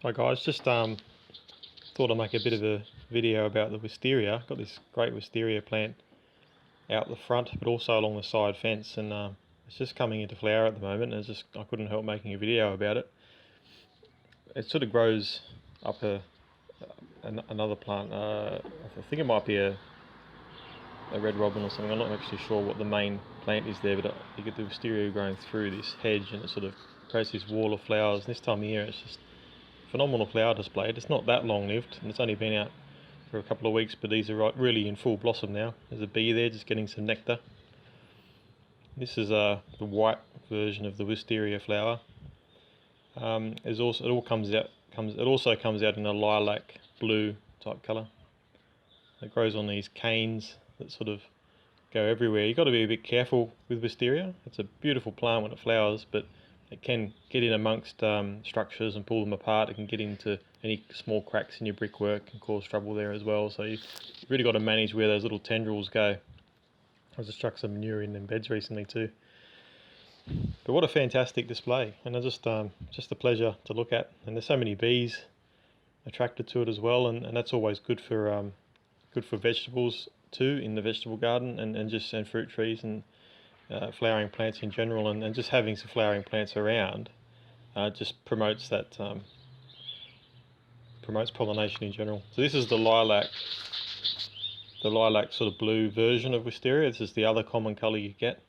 Hi guys, just thought I'd make a bit of a video about the wisteria. Got this great wisteria plant out the front, but also along the side fence, and it's just coming into flower at the moment. And I couldn't help making a video about it. It sort of grows up another plant. I think it might be a red robin or something. I'm not actually sure what the main plant is there, but you get the wisteria growing through this hedge, and it sort of creates this wall of flowers. And this time of year, it's just phenomenal flower display. It's not that long lived, and it's only been out for a couple of weeks, but these are really in full blossom now. There's a bee there just getting some nectar. This is the white version of the wisteria flower. It also comes out in a lilac blue type colour. It grows on these canes that sort of go everywhere. You've got to be a bit careful with wisteria. It's a beautiful plant when it flowers, but it can get in amongst structures and pull them apart. It can get into any small cracks in your brickwork and cause trouble there as well. So you've really got to manage where those little tendrils go. I just chucked some manure in them beds recently too. But what a fantastic display, and it's just a pleasure to look at. And there's so many bees attracted to it as well, and that's always good for vegetables too, in the vegetable garden, and fruit trees and flowering plants in general, and just having some flowering plants around just promotes pollination in general. So this is the lilac sort of blue version of wisteria. This is the other common colour you get.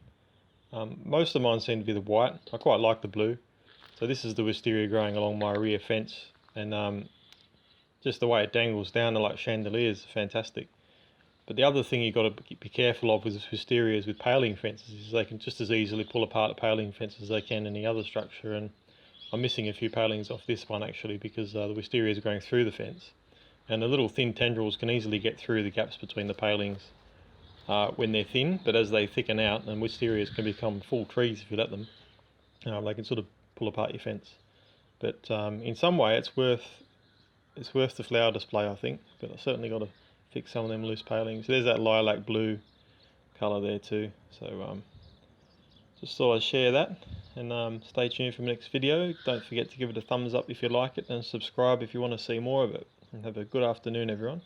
Most of mine seem to be the white. I quite like the blue. So this is the wisteria growing along my rear fence, and just the way it dangles down like chandeliers, fantastic. But the other thing you've got to be careful of with wisterias with paling fences is they can just as easily pull apart a paling fence as they can any other structure, and I'm missing a few palings off this one actually because the wisterias are going through the fence, and the little thin tendrils can easily get through the gaps between the palings when they're thin, but as they thicken out, and wisterias can become full trees if you let them, they can sort of pull apart your fence. But in some way it's worth the flower display, I think, but I've certainly got to fix some of them loose palings. There's that lilac blue colour there too. So just thought I'd share that, and stay tuned for the next video. Don't forget to give it a thumbs up if you like it, and subscribe if you want to see more of it. And have a good afternoon, everyone.